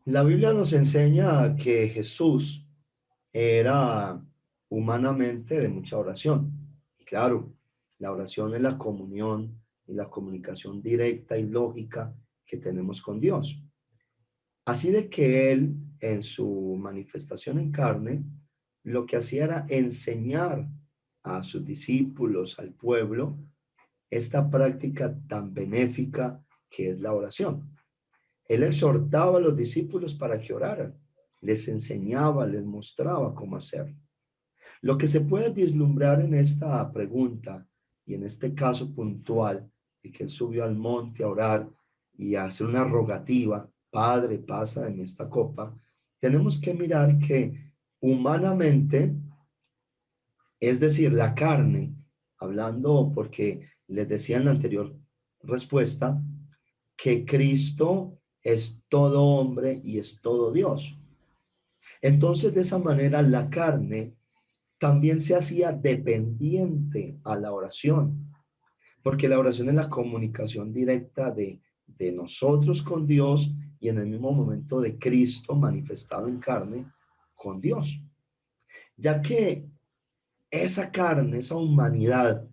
La Biblia nos enseña que Jesús era humanamente de mucha oración. Y claro, la oración es la comunión y la comunicación directa y lógica que tenemos con Dios. Así de que él, en su manifestación en carne, lo que hacía era enseñar a sus discípulos, al pueblo, esta práctica tan benéfica que es la oración. Él exhortaba a los discípulos para que oraran, les enseñaba, les mostraba cómo hacerlo. Lo que se puede vislumbrar en esta pregunta y en este caso puntual de que él subió al monte a orar y a hacer una rogativa, Padre, pasa en esta copa, tenemos que mirar que humanamente, es decir, la carne, hablando porque les decía en la anterior respuesta, que Cristo es todo hombre y es todo Dios. Entonces, de esa manera, la carne también se hacía dependiente a la oración, porque la oración es la comunicación directa de nosotros con Dios y en el mismo momento de Cristo manifestado en carne con Dios. Ya que esa carne, esa humanidad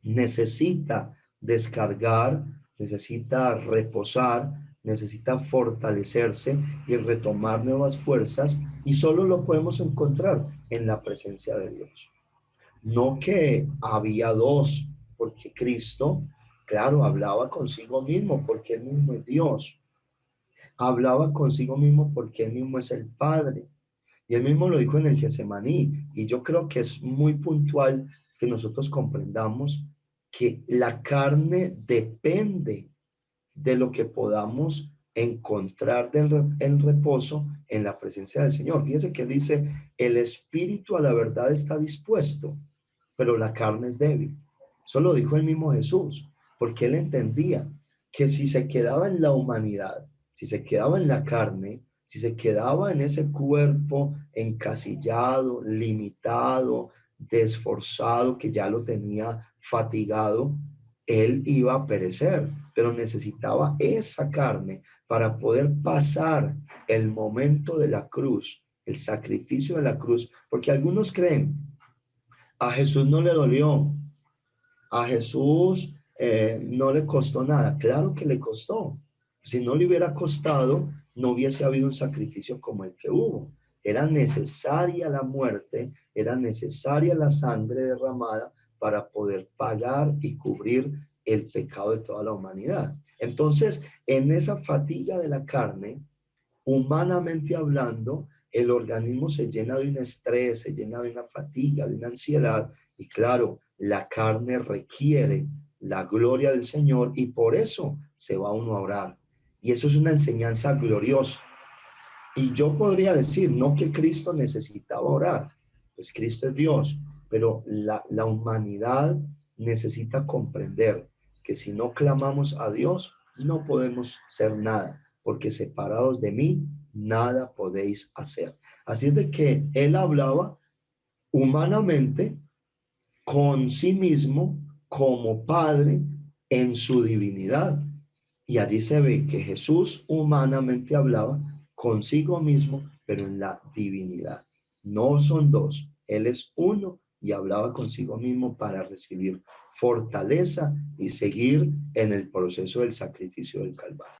necesita descargar, necesita reposar, necesita fortalecerse y retomar nuevas fuerzas y solo lo podemos encontrar en la presencia de Dios. No que había dos, porque Cristo, claro, hablaba consigo mismo porque él mismo es Dios. Hablaba consigo mismo porque él mismo es el Padre. Y él mismo lo dijo en el Getsemaní. Y yo creo que es muy puntual que nosotros comprendamos que la carne depende de lo que podamos encontrar el reposo en la presencia del Señor. Fíjese que dice, el espíritu a la verdad está dispuesto, pero la carne es débil. Eso lo dijo el mismo Jesús, porque él entendía que si se quedaba en la humanidad, si se quedaba en la carne, si se quedaba en ese cuerpo encasillado, limitado, desforzado, que ya lo tenía fatigado, él iba a perecer, pero necesitaba esa carne para poder pasar el momento de la cruz, el sacrificio de la cruz, porque algunos creen, a Jesús no le dolió, a Jesús no le costó nada. Claro que le costó. Si no le hubiera costado, no hubiese habido un sacrificio como el que hubo. Era necesaria la muerte, era necesaria la sangre derramada para poder pagar y cubrir el pecado de toda la humanidad. Entonces, en esa fatiga de la carne, humanamente hablando, el organismo se llena de un estrés, se llena de una fatiga, de una ansiedad, y claro, la carne requiere la gloria del Señor y por eso se va uno a orar. Y eso es una enseñanza gloriosa. Y yo podría decir, no que Cristo necesitaba orar, pues Cristo es Dios, pero la humanidad necesita comprender que si no clamamos a Dios, no podemos ser nada, porque separados de mí, nada podéis hacer. Así es de que él hablaba humanamente con sí mismo como Padre en su divinidad. Y allí se ve que Jesús humanamente hablaba consigo mismo, pero en la divinidad. No son dos, Él es uno y hablaba consigo mismo para recibir fortaleza y seguir en el proceso del sacrificio del Calvario.